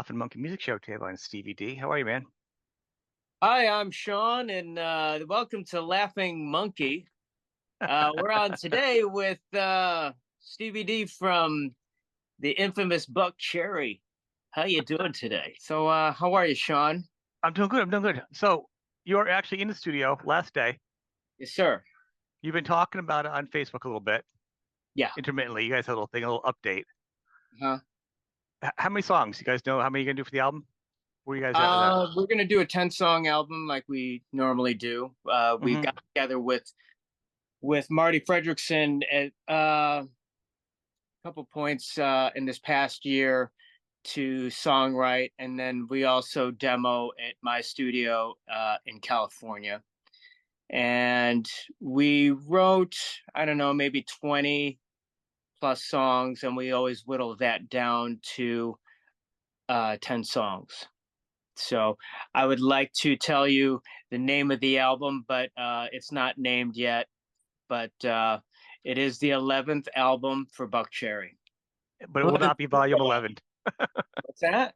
Laughing Monkey Music Show today on Stevie D. How are you, man? Hi, I'm Sean, and welcome to Laughing Monkey. We're on today with Stevie D from the infamous Buckcherry. How you doing today? How are you, Sean? I'm doing good. I'm doing good. So you're actually in the studio last day. Yes, sir. You've been talking about it on Facebook a little bit, Yeah. intermittently. You guys had a little thing, a little update. Huh? How many songs? You guys know how many you're gonna do for the album? Where you guys at with that? We're gonna do a 10-song album like we normally do. We Hmm. got together with Marty Fredrickson at a couple points in this past year to songwrite, and then we also demo at my studio in California. And we wrote, I don't know, maybe 20 plus songs, and we always whittle that down to 10 songs. So I would like to tell you the name of the album, but it's not named yet. But it is the 11th album for Buckcherry. But it will 11th. not be Volume 11. What's that?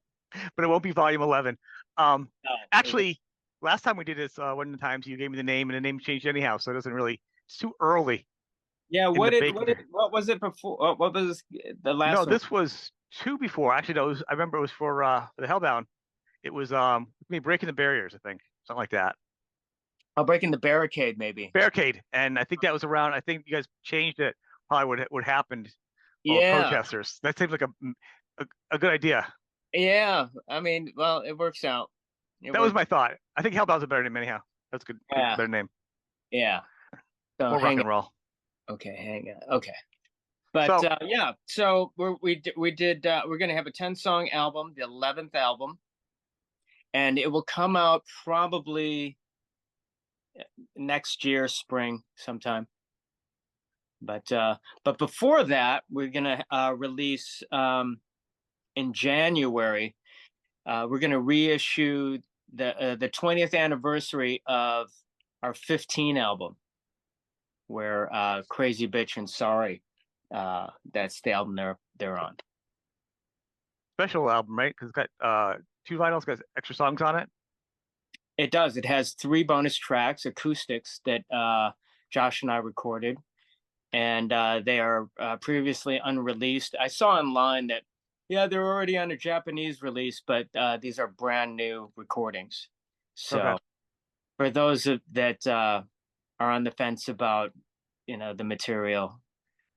But it won't be Volume 11. Um, No, it was. Actually, last time we did this, one of the times you gave me the name, and the name changed anyhow, so it doesn't really. It's too early Yeah. in the What did baking what did period. what was it before? What was the No, last one? this was two before. Actually, no, I remember it was for the Hellbound. It was me breaking the barriers, I think. Something like that. Oh, Breaking the Barricade, maybe. Barricade. And I think that was around, I think you guys changed it, probably what happened, all the Yeah. protesters. That seems like a good idea. Yeah. I mean, well, it works out. It That was worked. my thought. I think Hellbound's a better name anyhow. That's good, Yeah. better name. Yeah. So More rock hang and on. roll. Okay, hang on. Okay. But So yeah, so we're gonna have a 10-song album, the 11th album, and it will come out probably next year, spring sometime. But before that, we're gonna release in January. We're gonna reissue the 20th anniversary of our 15 album, where Crazy Bitch and Sorry, that's the album they're on. special album, right? Because it's got two vinyls, got extra songs on it. It does. It has three bonus tracks, acoustics that Josh and I recorded, and they are previously unreleased. I saw online that, yeah, they're already on a Japanese release, but these are brand new recordings. Okay. So for those that are on the fence about, the material,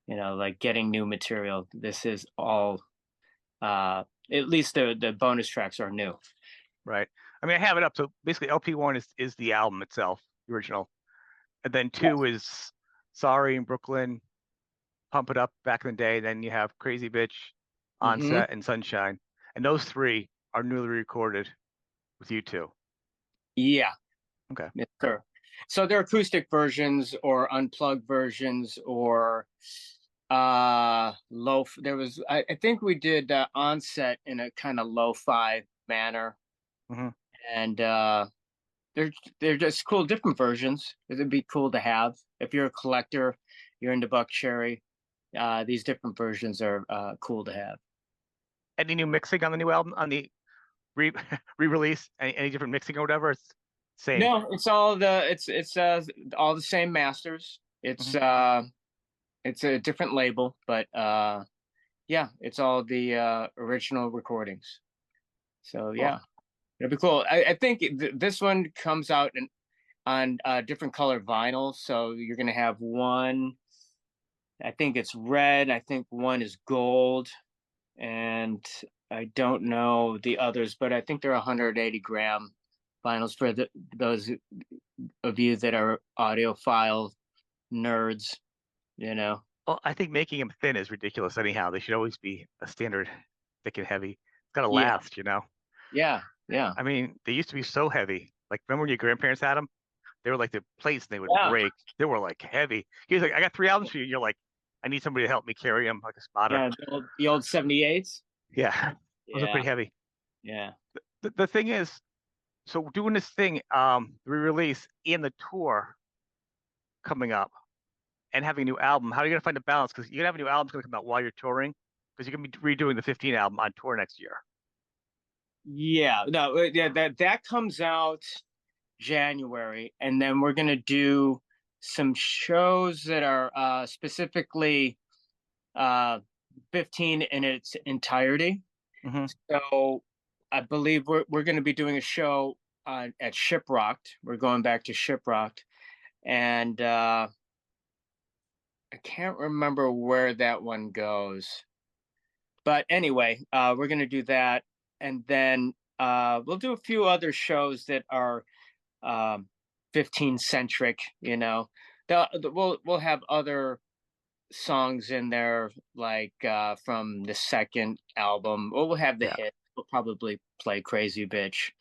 like getting new material, this is all, at least the bonus tracks are new. Right. I mean, I have it up. So basically, LP1 is the album itself, the original. And then two is Sorry in Brooklyn, Pump It Up back in the day. Then you have Crazy Bitch, Hmm. Onset, and Sunshine. And those three are newly recorded with you two. Yeah. Okay. Yes, sir. So they're acoustic versions or unplugged versions or low. There was, I think we did onset in a kind of lo-fi manner, Hmm. and they're they're just cool, different versions. It'd be cool to have if you're a collector, you're into Buckcherry. These different versions are cool to have. Any new mixing on the new album, on the re re-release? Any different mixing or whatever? It's same. No, it's all the same masters. Hmm. It's a different label, but yeah, it's all the original recordings. So Cool. yeah, it'll be cool. I think this one comes out on different color vinyl. So you're gonna have one. I think it's red. I think one is gold, and I don't know the others, but I think they're 180-gram vinyls for those of you that are audiophile nerds. You know. Well, I think making them thin is ridiculous anyhow. They should always be a standard thick and heavy. It's got to Yeah. last. Yeah. Yeah. I mean, they used to be so heavy. Like, remember when your grandparents had them? They were like the plates and they would Yeah. break. They were like heavy. He was like, I got three albums for you. You're like, I need somebody to help me carry them like a spotter. Yeah. The old 78s. Yeah, those are Yeah. pretty heavy. Yeah. The thing is, so doing this thing, the re-release and the tour coming up and having a new album, how are you gonna find the balance? Because you're gonna have a new album gonna come out while you're touring, because you're gonna be redoing the 15 album on tour next year. Yeah, no, yeah, that comes out January, and then we're gonna do some shows that are specifically uh 15 in its entirety. Hmm. So I believe we're gonna be doing a show at Shiprocked. We're going back to Shiprocked, and I can't remember where that one goes. But anyway, we're gonna do that, and then we'll do a few other shows that are um, 15 centric. You know, we'll have other songs in there like from the second album. We'll have the Yeah, hit. We'll probably play "Crazy Bitch,"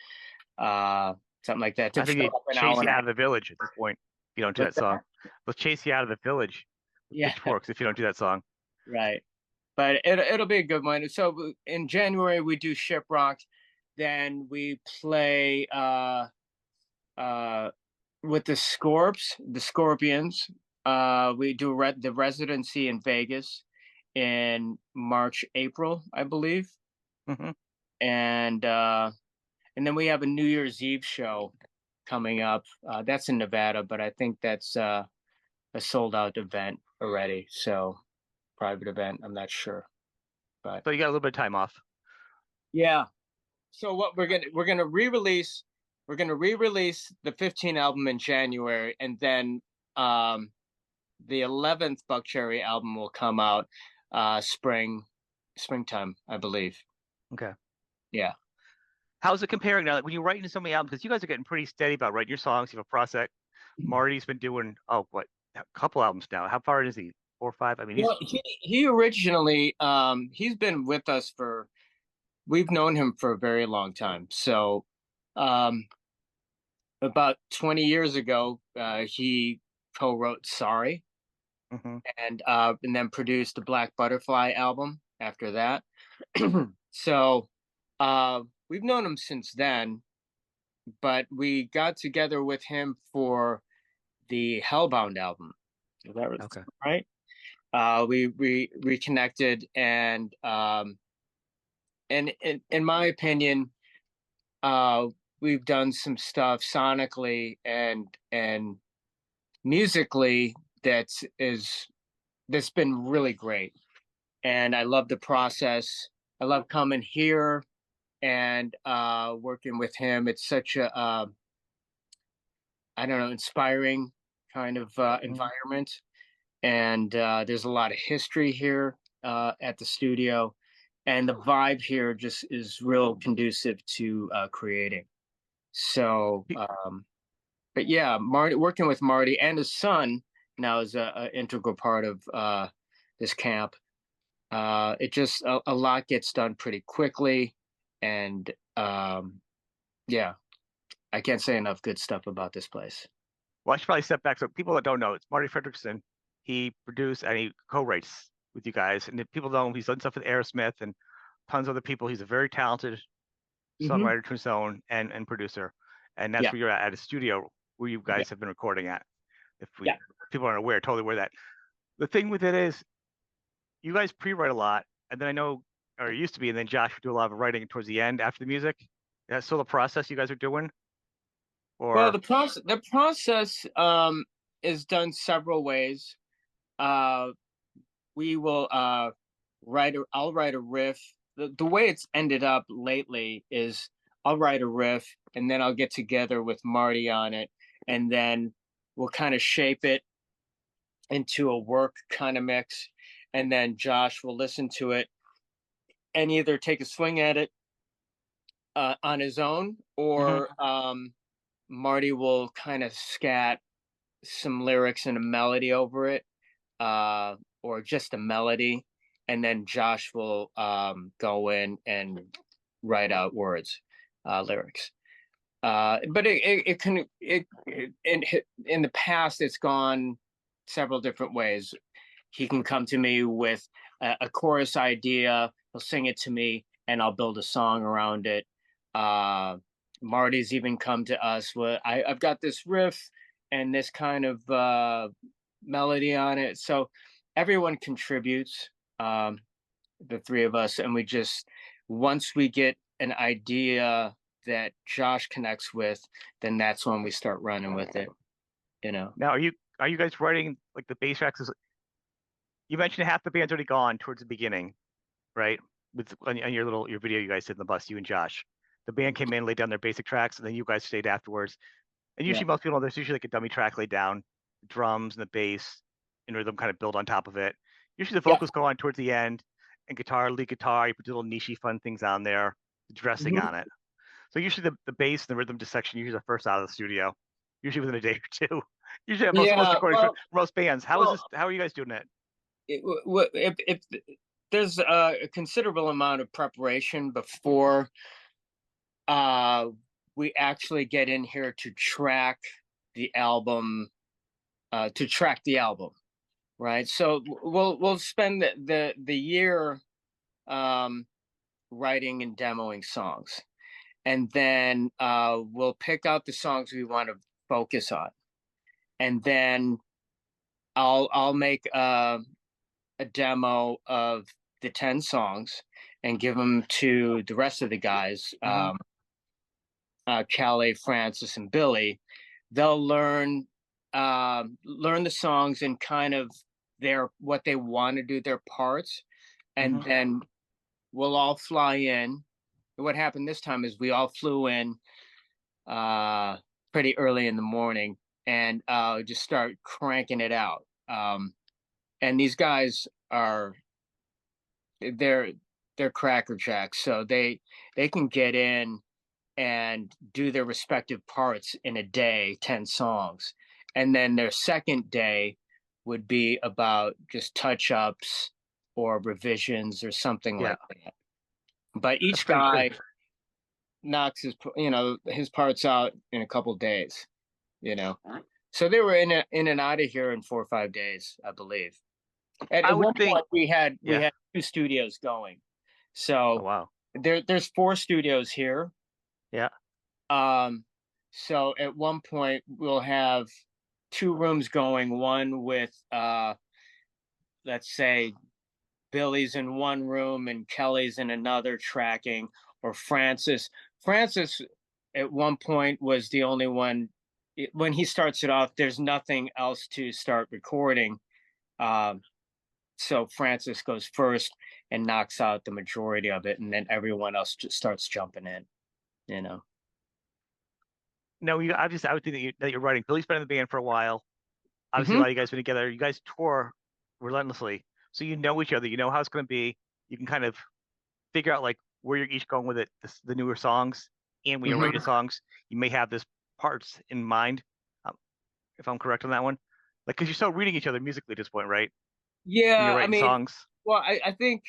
uh, something like that to I think fill they up an hour chase and you a out half. of the village at this point if you don't do What's that song. that? They'll chase you out of the village with Yeah, pitchforks if you don't do that song. right. But it'll be a good one. So in January we do Shiprock, then we play uh with the Scorpions. We do the residency in Vegas in March, April, I believe. Hmm. And then we have a New Year's Eve show coming up. That's in Nevada, but I think that's a sold out event already. So private event, I'm not sure. But So you got a little bit of time off. yeah. So what we're gonna re-release the 15 album in January, and then um the 11th Buckcherry album will come out springtime, I believe. Okay. Yeah. How's it comparing now? Like, when you're writing so many albums, because you guys are getting pretty steady about writing your songs. You have a process. Marty's been doing, oh, what, a couple albums now. How far is he? 4 or 5? I mean, he's Well, he originally he's been with us for we've known him for a very long time. So um about 20 years ago, he co-wrote Sorry, hmm. and then produced the Black Butterfly album after that. So we've known him since then, but we got together with him for the Hellbound album. Is that Okay. right? We reconnected, and in my opinion, uh, we've done some stuff sonically and musically that's been really great. And I love the process. I love coming here and working with him. It's such a I don't know, inspiring kind of Mhm. environment. And there's a lot of history here at the studio, and the vibe here just is real conducive to creating. So, but yeah, Marty, working with Marty and his son now is a integral part of this camp. It just a lot gets done pretty quickly, and yeah, I can't say enough good stuff about this place. Well, I should probably step back. So people that don't know, it's Marty Fredrickson. He produced and he co-writes with you guys. And if people know him, he's done stuff with Aerosmith and tons of other people. He's a very talented Hmm. songwriter to his own and producer. And that's Yeah, where you're at a studio where you yeah, guys have been recording at. If yeah. people aren't aware, totally aware of that. The thing with it is you guys pre-write a lot, and then I know, or it used to be, and then Josh would do a lot of writing towards the end after the music. That's still the process you guys are doing, Well, or the process is done several ways. Uh, we will I'll write a riff. The way it's ended up lately is I'll write a riff, and then I'll get together with Marty on it, and then we'll kind of shape it into a work kind of mix, and then Josh will listen to it and either take a swing at it on his own, Mhm. or Marty will kind of scat some lyrics and a melody over it, or just a melody, and then Josh will go in and write out words, lyrics. But it can in the past it's gone several different ways. He can come to me with a chorus idea. He'll sing it to me, and I'll build a song around it. Uh, Marty's even come to us with I've got this riff and this kind of melody on it. So everyone contributes, the three of us, and we just once we get an idea that Josh connects with, then that's when we start running with it, you know. Now, are you guys writing like the bass tracks? You mentioned half the band's already gone towards the beginning, right? With on your little your video you guys did in the bus, you and Josh. The band came in, laid down their basic tracks, and then you guys stayed afterwards. And Yeah. usually most people there's usually like a dummy track laid down, the drums and the bass and rhythm kind of build on top of it. Usually the Yeah. vocals go on towards the end, and guitar, lead guitar, you put little nichey fun things on there, the dressing Mhm. on it. So usually the bass and the rhythm section usually the first out of the studio, usually within a day or two. Usually most Yeah. recordings for most bands. How is Well, this? How are you guys doing it? if there's a considerable amount of preparation before uh we actually get in here to track the album, right? So we'll spend the year um writing and demoing songs, and then we'll pick out the songs we want to focus on, and then I'll make a demo of the 10 songs and give them to the rest of the guys, Hmm. Callie, Francis, and Billy. They'll learn the songs and kind of their what they want to do, their parts, and Hmm. then we'll all fly in. What happened this time is we all flew in uh, pretty early in the morning and just start cranking it out. And these guys are they're they're cracker jacks, so they can get in and do their respective parts in a day, 10 songs. And then their second day would be about just touch ups or revisions or something Yeah, like that. But that's each pretty good. guy knocks his parts out in a couple days, you know. So they were in and out of here in 4 or 5 days, I believe. I At would one think. point we Yeah. had two studios going. Oh So wow. there's four studios here. Yeah. Um, so at one point we'll have two rooms going, one with let's say Billy's in one room and Kelly's in another tracking, or Francis. Francis at one point was the only one. When he starts it off, there's nothing else to start recording. Um, so Francis goes first and knocks out the majority of it, and then everyone else just starts jumping in, you know. No, I would think that you're writing. Billy's been in the band for a while. Obviously, a Hmm. lot of you guys been together. You guys tour relentlessly, so you know each other. You know how it's going to be. You can kind of figure out like where you're each going with it. The newer songs, and when you're writing the Hmm. songs, you may have this parts in mind. Um, if I'm correct on that one, like because you're still reading each other musically at this point, right? When you're Yeah, I writing mean, songs. well, I think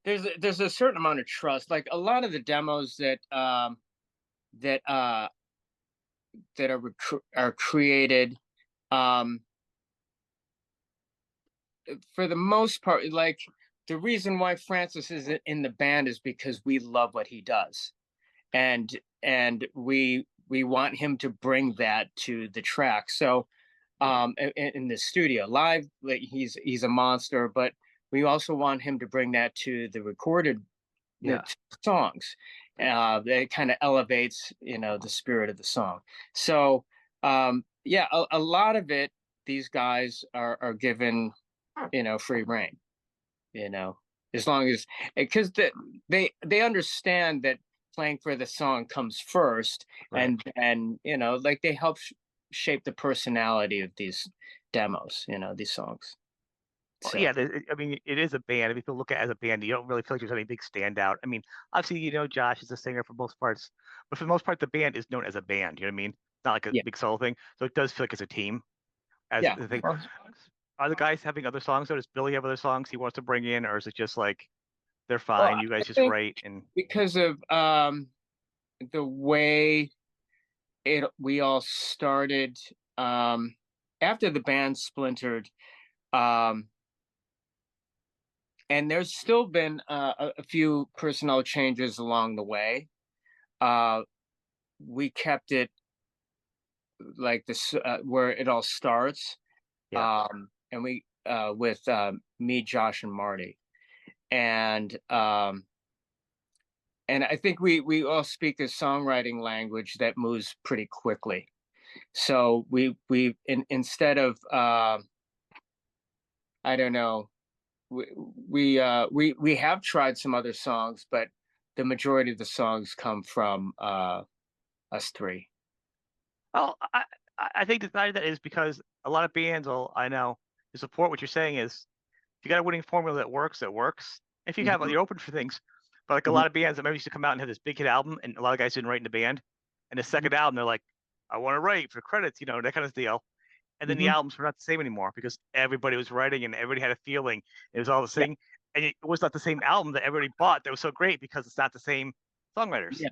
there's a certain amount of trust. Like a lot of the demos that that are created, um, for the most part, like the reason why Francis is in the band is because we love what he does, and we want him to bring that to the track. So in the studio live, like he's a monster, but we also want him to bring that to the recorded Yeah. songs. That kind of elevates, the spirit of the song. So yeah, a lot of it, these guys are given, free reign, you know, as long as, because they understand that playing for the song comes first, Right. and like they help shape the personality of these demos, these songs. Well, So yeah, I mean, it is a band. If you look at it as a band, you don't really feel like there's any big standout. I mean, obviously, Josh is a singer for most parts, but for the most part, the band is known as a band. You know what I mean? It's not like a yeah, big solo thing. So it does feel like it's a team as yeah. the thing. Well, Are the guys having other songs? Or does Billy have other songs he wants to bring in, or is it just like they're well, fine? You I guys just think write and because of the way we all started, um after the band splintered, um and there's still been a few personnel changes along the way. uh we kept it like this, where it all starts, yeah, and we with me, Josh, and Marty. And and I think we all speak a songwriting language that moves pretty quickly. So instead of I don't know, we have tried some other songs, but the majority of the songs come from us three. Well, I think the side of that is because a lot of bands will, I know, to support what you're saying is if you got a winning formula that works, it works. If you have, Mhm, you're open for things. But like a mhm, lot of bands that maybe used to come out and have this big hit album, and a lot of guys didn't write in the band. And the mhm, second album, they're like, I want to write for credits, that kind of deal. And then the mhm. albums were not the same anymore because everybody was writing and everybody had a feeling. It was all the Yeah, same. And it was not the same album that everybody bought that was so great because it's not the same songwriters. yeah.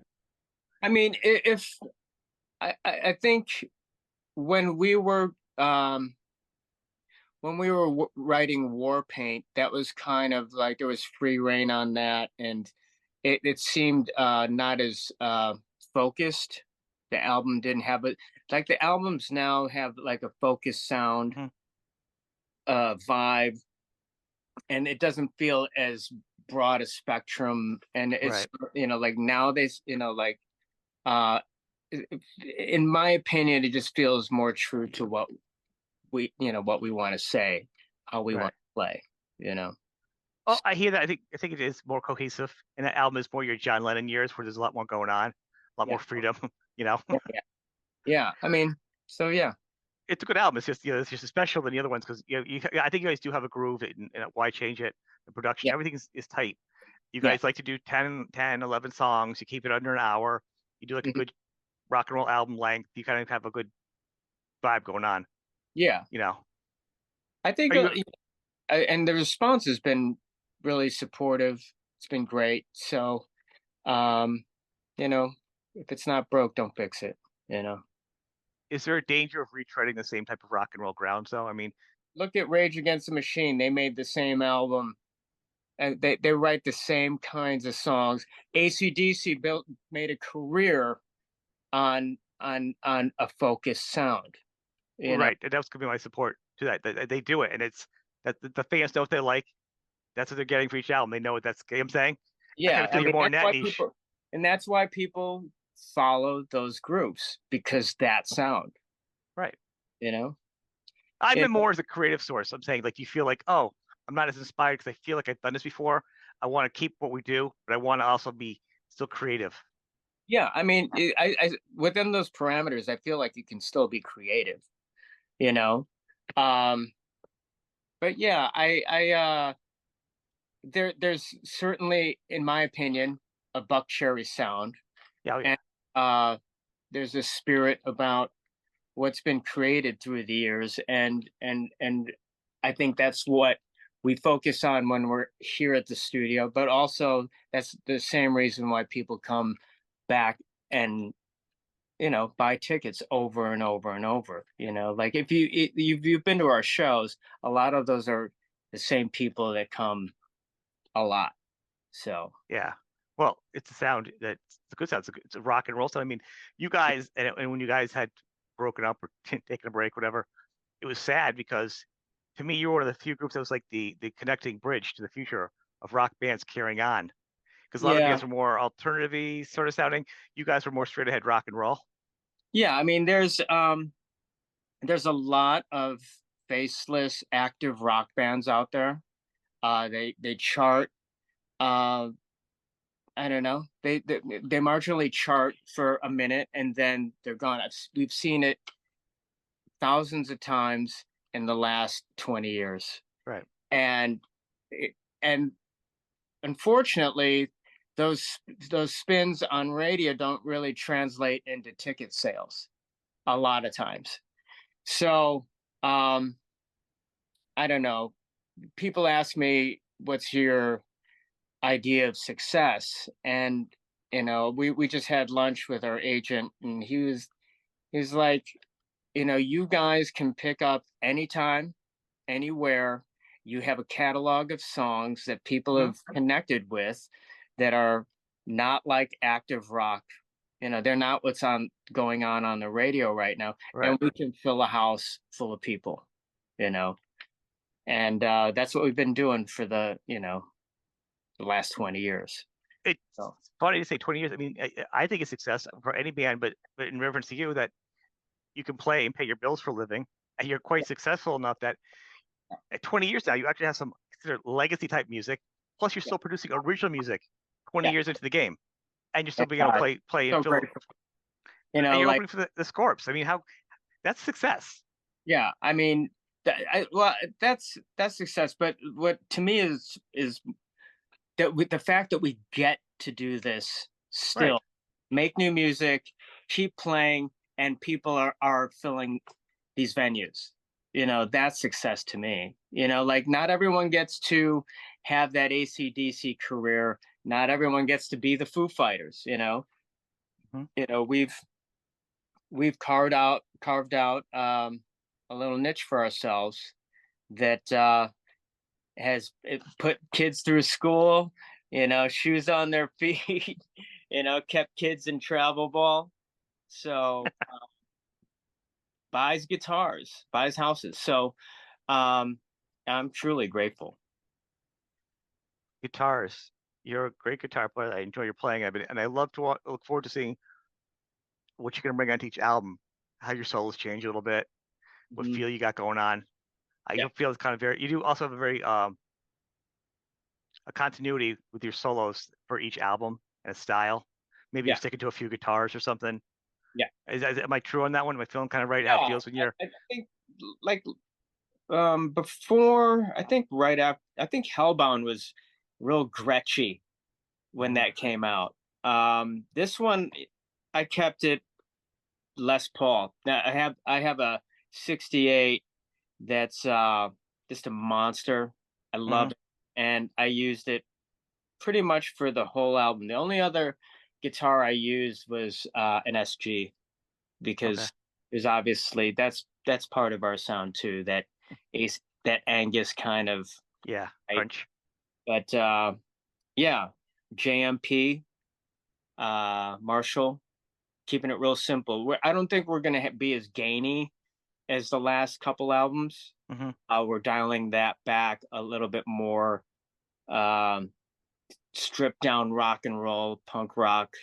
I mean, if I think when we were um writing War Paint, that was kind of like there was free reign on that, and it seemed not as focused. The album didn't have it like the albums now have like a focused sound, Mhm. vibe, and it doesn't feel as broad a spectrum. And it's Right. like nowadays, uh, in my opinion, it just feels more true to what we want to say, how we want Right. to play, you know. Oh, I hear that. I think it is more cohesive, and that album is more your John Lennon years, where there's a lot more going on, a lot Yeah, more freedom. You know, yeah, yeah. Yeah. I mean, so yeah, it's a good album. It's just it's just special than the other ones because I think you guys do have a groove, and why change it? The production, yeah, everything is tight. You yeah, guys like to do 10, 11 songs. You keep it under an hour. You do like a mhm, good rock and roll album length. You kind of have a good vibe going on. yeah. You know, I think, are you? and the response has been really supportive. It's been great. So, um, you know, if it's not broke, don't fix it. You know, Is there a danger of retreading the same type of rock and roll grounds? Though, I mean, look at Rage Against the Machine. They made the same album, and they write the same kinds of songs. AC/DC made a career on a focused sound. You know, right. And that's gonna be my support to that. They do it, and it's that the fans know what they like. That's what they're getting for each album. They know what that's. You know what I'm saying. I kind yeah. of I feel you're mean, more in that niche. that's why people follow those groups because that sound. Right. You know, I it meant more as a creative source. I'm saying like you feel like, oh, I'm not as inspired because I feel like I've done this before. I want to keep what we do, but I want to also be still creative. yeah. I mean, within those parameters, I feel like you can still be creative. You know, um, but yeah, there's certainly, in my opinion, a Buckcherry sound, Yeah, oh, and yeah. there's a spirit about what's been created through the years, and I think that's what we focus on when we're here at the studio, but also that's the same reason why people come back and buy tickets over and over and over. Like if you've been to our shows, a lot of those are the same people that come a lot. So Yeah. Well, it's a sound that it's a good sound. It's a rock and roll sound. I mean, you guys and when you guys had broken up or taken a break, whatever, it was sad because to me you were one of the few groups that was like the connecting bridge to the future of rock bands carrying on. Because a lot of the yeah, bands were more alternative sort of sounding. You guys were more straight ahead rock and roll. yeah. I mean, there's a lot of faceless active rock bands out there. They chart. Uh, I don't know. They marginally chart for a minute and then they're gone. We've seen it thousands of times in the last 20 years, Right. and it, and unfortunately, those those spins on radio don't really translate into ticket sales a lot of times. So um, I don't know. People ask me, "What's your idea of success?" And we just had lunch with our agent, and he's like, you guys can pick up anytime, anywhere. You have a catalog of songs that people Hmm. have connected with that are not like active rock. They're not what's on going on the radio right now, Right. and we can fill a house full of people. You know, and that's what we've been doing for the last 20 years. it's So funny to say 20 years. I mean, I think it's success for any band, but in reference to you, that you can play and pay your bills for a living, and you're quite successful enough that at 20 years now, you actually have some considered legacy type music. Plus, you're yeah, still producing original music 20 yeah. years into the game, and you're still Thank being able to God. play and So fill, grateful. You and know, you're like opening for the Scorps. I mean, how that's success. yeah. I mean, well, that's success. But what to me is that with the fact that we get to do this Right. still, make new music, keep playing, and people are filling these venues. You know, that's success to me. You know, like not everyone gets to have that AC/DC career. Not everyone gets to be the Foo Fighters. Mhm. You know, we've carved out a little niche for ourselves that has it put kids through school, shoes on their feet, kept kids in travel ball. So buys guitars, buys houses. So um, I'm truly grateful. Guitars. You're a great guitar player. I enjoy your playing of it, and I love to look forward to seeing what you're going to bring onto each album, how your solos change a little bit, what Mhm. feel you got going on. I Yeah, feel it's kind of very. You do also have a very a continuity with your solos for each album and a style. Maybe you're yeah, sticking to a few guitars or something. yeah, Am I true on that one? Am I feeling kind of right? How it yeah. feels when you're I think like before, I think right after, I think Hellbound was real Gretchy when Mhm. that came out. This one, I kept it Les Paul. Now I have a '68 that's just a monster. I love Mhm. it, and I used it pretty much for the whole album. The only other guitar I used was an SG Okay. because there's obviously that's part of our sound too. That Angus kind of Yeah. right. Crunch. But yeah, JMP, Marshall, keeping it real simple. I don't think we're gonna be as gainy as the last couple albums. Mhm. We're dialing that back a little bit more, um, stripped down rock and roll, punk rock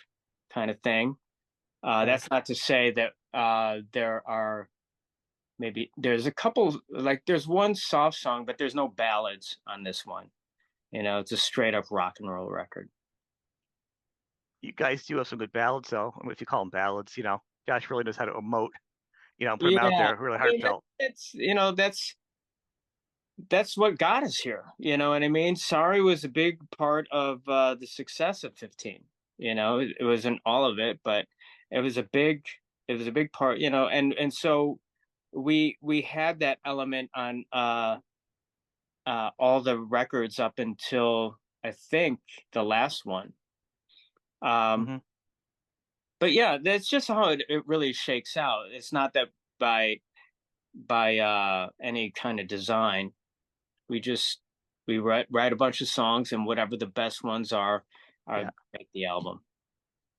kind of thing. Okay. That's not to say that there's a couple, like there's one soft song, but there's no ballads on this one. It's a straight up rock and roll record. You guys do have some good ballads, though. I mean, if you call them ballads, Josh really knows how to emote, and put them out Yeah, there, really I mean heartfelt. that's what got us here. You know what I mean? Sorry was a big part of the success of 15. It wasn't all of it, but it was a big it was a big part. And so we had that element on all the records up until I think the last one. Um, Hmm. but yeah, that's just how it really shakes out. It's not that by any kind of design. We just we write a bunch of songs, and whatever the best ones are Yeah. make the album.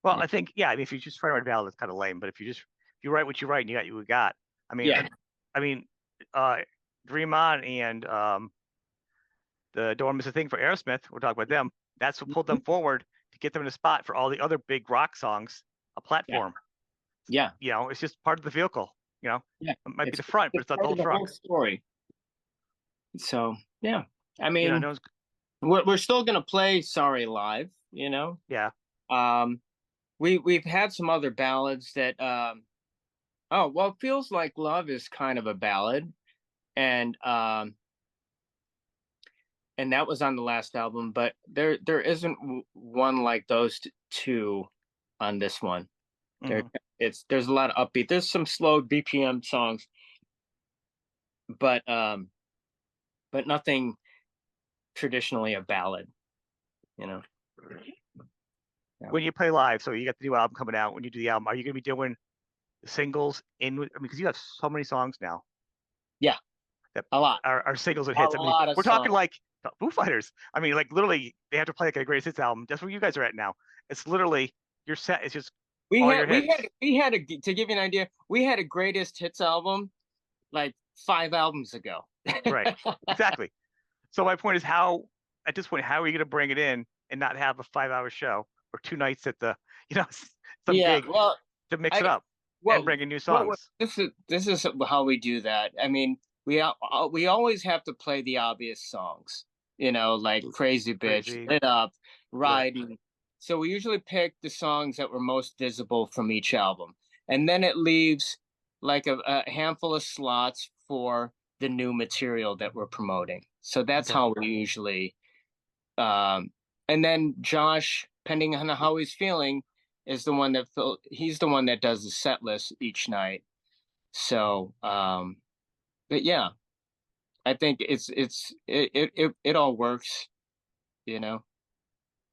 Well, Yeah, I think, yeah. I mean, if you just try to write a ballad, it's kind of lame. But if you write what you write and you got what you got. I mean, yeah, I mean, uh, Dream On and the Don't Miss a Thing for Aerosmith. We'll talk about them. That's what pulled them forward to get them in a spot for all the other big rock songs, a yeah, platform. yeah, It's just part of the vehicle. yeah. It might be It's the front, but it's it's not the part whole of the whole truck. story. So yeah, I No mean, one's, we're still gonna play "Sorry" live. yeah. Um, we've had some other ballads that oh well, "Feels Like Love" is kind of a ballad, and that was on the last album, but there isn't one like those two on this one. There Hmm. there's a lot of upbeat. There's some slow BPM songs, but nothing traditionally a ballad, you know. Yeah. When you play live, so you got the new album coming out. When you do the album, are you going to be doing the singles in with? I mean, because you have so many songs now Yeah, that a lot. are singles and A hits. I mean, lot of we're talking songs. like Foo Fighters. I mean, like literally, they have to play like a greatest hits album. That's where you guys are at now. It's literally your set. It's just We all had your we hits. had we had a to give you an idea, we had a greatest hits album like 5 albums ago. Right. Exactly. So my point is, how at this point, how are you going to bring it in? and not have a 5 hour show or 2 nights at the, some Yeah, gig well, to mix it I up and well, bring in new what songs. this is how we do that. I mean, we always have to play the obvious songs, like Crazy Bitch, Crazy. Lit Up, Right. Riding. So we usually pick the songs that were most visible from each album, and then it leaves like a handful of slots for the new material that we're promoting. So that's Okay. how we usually um, and then Josh, depending on how he's feeling, is the one that he's the one that does the set list each night. So, but yeah, I think it all works, you know.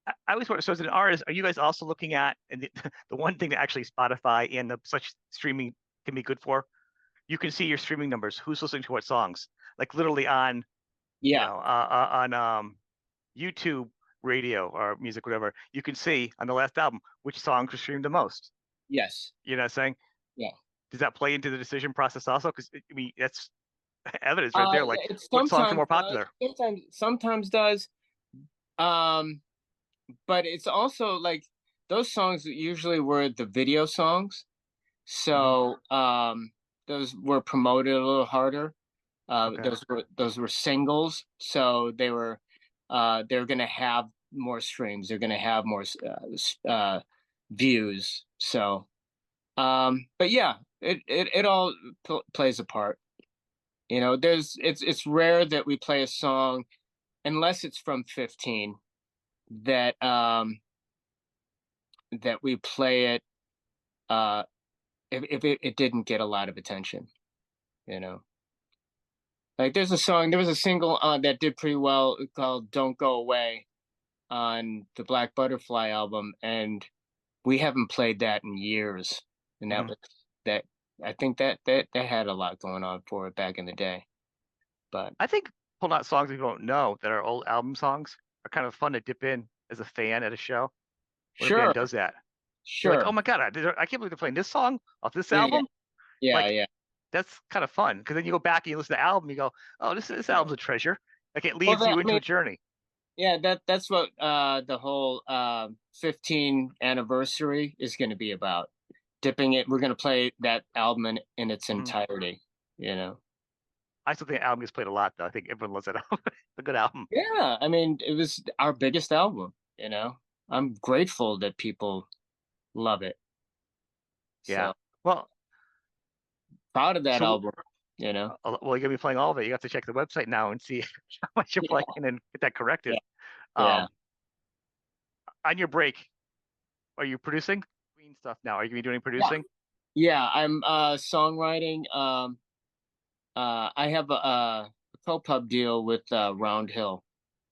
I always wonder, so as an artist, are you guys also looking at, and the one thing that actually Spotify and the such streaming can be good for? You can see your streaming numbers, who's listening to what songs, like literally on, Yeah, on YouTube radio or music, whatever. You can see on the last album which songs were streamed the most. yes, You know what I'm saying? yeah. Does that play into the decision process also? Because I mean, that's evidence right there. Like, It what songs are sometimes more does, popular? sometimes does. Um, but it's also like those songs usually were the video songs. Hmm. So those were promoted a little harder. Okay. Those were singles, so they're gonna have more streams. They're gonna have more views. So, but yeah, it all plays a part. It's rare that we play a song unless it's from 15 that that we play it uh if it didn't get a lot of attention. You know. Like there was a single that did pretty well called "Don't Go Away" on the Black Butterfly album, and we haven't played that in years. And that Hmm. was that. I think that had a lot going on for it back in the day. But I think pulling out songs we don't know that are old album songs are kind of fun to dip in as a fan at a show when a band sure, does that. You're like, sure, oh my God, I can't believe they're playing this song off this yeah, album. yeah, Like, yeah. that's kind of fun because then you go back and you listen to the album, you go, oh, this album's a treasure. Like, it Well, leads you I into mean, a journey. yeah, that's what the whole 15 anniversary is going to be about. Dipping it, we're going to play that album in its Mhm. entirety. You know. I still think the album gets played a lot, though. I think everyone loves that album. It's a good album. Yeah, I mean, it was our biggest album, I'm grateful that people love it. Yeah. So Well, proud of that so album. well, you're gonna be playing all of it. You have to check the website now and see how much you're Yeah, playing and get that yeah, corrected. yeah. Um, on your break, are you producing? Between stuff now. Are you gonna be doing Yeah. producing? Yeah, I'm songwriting. I have a co-pub deal with Round Hill.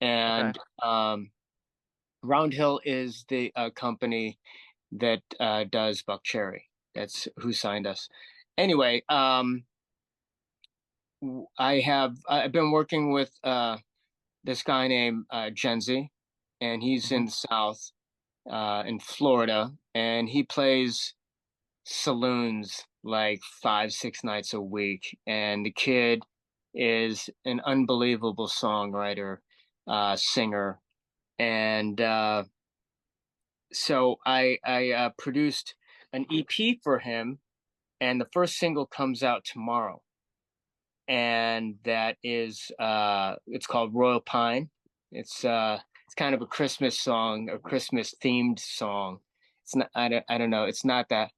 Okay. And Round Hill is the company that does Buckcherry. That's who signed us. Anyway, I've been working with this guy named Genzi, and he's Hmm. in the South, in Florida, and he plays saloons like 5, 6 nights a week. And the kid is an unbelievable songwriter, singer, and so I produced an EP for him, and the first single comes out tomorrow, and that is it's called Royal Pine. It's kind of a Christmas song, a Christmas themed song. It's not I don't know, it's not the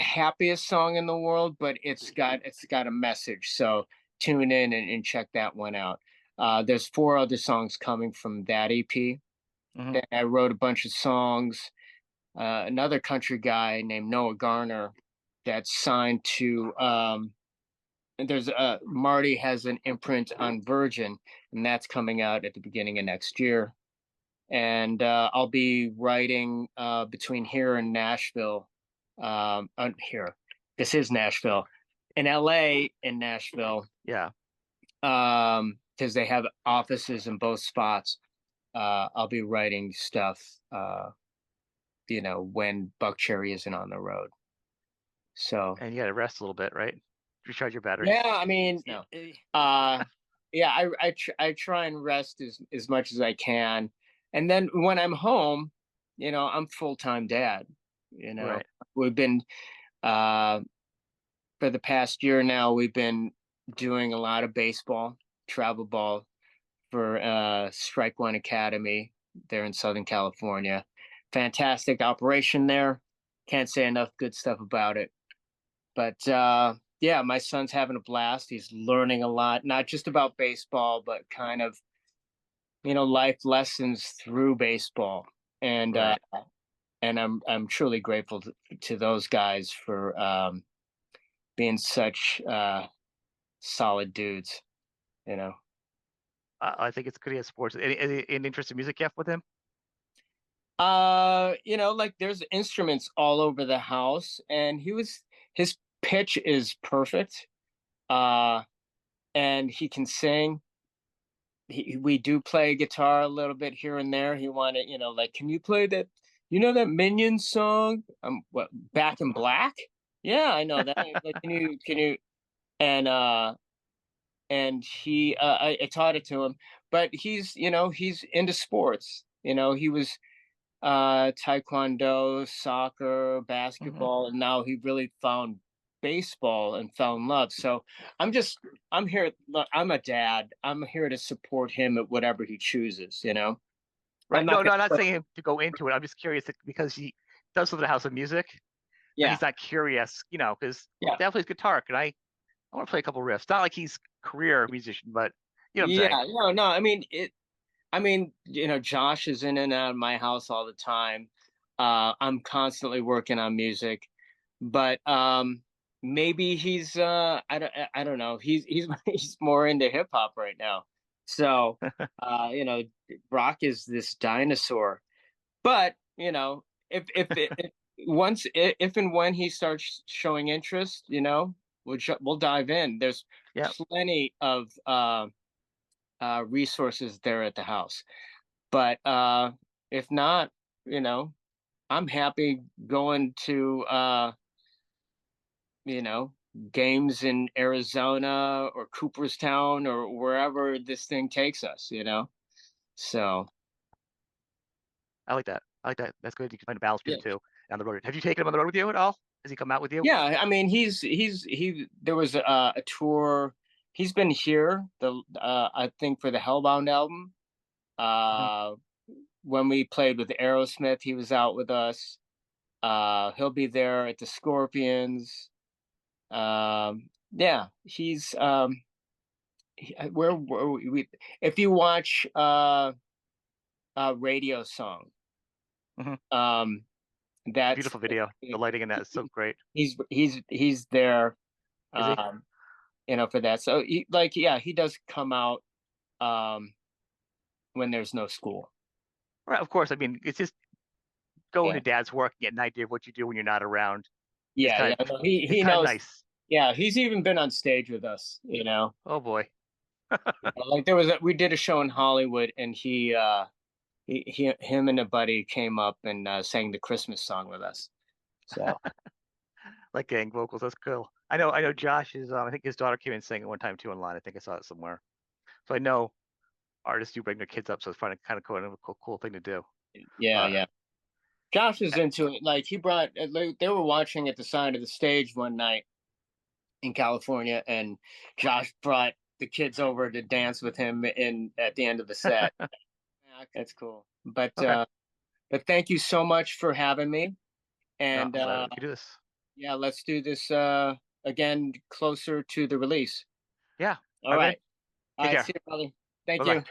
happiest song in the world, but it's got a message. So tune in and check that one out. There's 4 other songs coming from that EP. Hmm. Then I wrote a bunch of songs. Another country guy named Noah Garner that's signed to and there's Marty has an imprint on Virgin, and that's coming out at the beginning of next year. And I'll be writing between here and Nashville. Here, this is Nashville, in LA, in Nashville, Yeah. because they have offices in both spots. I'll be writing stuff, when Buckcherry isn't on the road. So And you got to rest a little bit, right? Recharge your batteries. yeah, I mean, yeah, I try and rest as much as I can. And then when I'm home, I'm full-time dad. Right. We've been uh for the past year now, we've been doing a lot of baseball, travel ball for Strike One Academy there in Southern California. Fantastic operation there. Can't say enough good stuff about it. But yeah, my son's having a blast. He's learning a lot, not just about baseball, but kind of, life lessons through baseball. And Right. I'm truly grateful to those guys for being such solid dudes, you know. I think it's good he has sports. Any interest in music yet with him? Like there's instruments all over the house, and his pitch is perfect. Uh, and he can sing. We do play guitar a little bit here and there. He wanted, like, can you play that? You know that Minion song? What, Back in Black? Yeah, I know that. Like, can you? And I taught it to him, but he's into sports. He was taekwondo, soccer, Hmm. basketball, and now he really found baseball and fell in love. So I'm here. Look, I'm a dad. I'm here to support him at whatever he chooses. I'm Right. not No, gonna no, I'm not put, saying him to go into it. I'm just curious because he does live in a house of music that yeah, he's not curious, because yeah, dad plays guitar. Can I want to play a couple riffs. Not like he's career musician, but you know what I'm saying. yeah. No, no. I mean it. I mean, Josh is in and out of my house all the time. I'm constantly working on music, but maybe he's I don't know. He's he's more into hip hop right now. So, uh, you know, Brock is this dinosaur. But, if if and when he starts showing interest, we'll dive in. There's Yeah. plenty of resources there at the house. But if not, you know, I'm happy going to you know, games in Arizona or Cooperstown or wherever this thing takes us. So I like that. I like that. That's good. You can find a balance between yeah. the two on the road. Have you taken him on the road with you at all? Has he come out with you? Yeah, I mean he there was a tour. He's been here I think for the Hellbound album. Hmm. Uh when we played with Aerosmith, he was out with us. He'll be there at the Scorpions. Yeah, he's where were we, if you watch Radio Song, Hmm. um that's Beautiful video. The lighting in that is so great. he's there Is he? um for that. So yeah, he does come out um when there's no school. Right. Of course. I mean, it's just going Yeah. to dad's work and getting an idea of what you do when you're not around. It's Yeah, kind yeah. of No, it's he kind of knows. nice. Yeah, he's even been on stage with us. Oh boy. Like we did a show in Hollywood, and him and a buddy came up and sang the Christmas song with us. So Like gang vocals. That's cool. I know Josh is I think his daughter came in and sang it one time too online. I think I saw it somewhere. So I know artists do bring their kids up, so it's kind of cool thing to do. yeah, Uh, yeah. Josh is into it. Like he brought, like, they were watching at the side of the stage one night in California, and Josh brought the kids over to dance with him in at the end of the set. That's cool. okay. But thank you so much for having me. No, And I'm glad we could do this. yeah, let's do this again closer to the release. Yeah. All All right, man. right. All Take right. care. See you, brother. Thank Bye bye. you.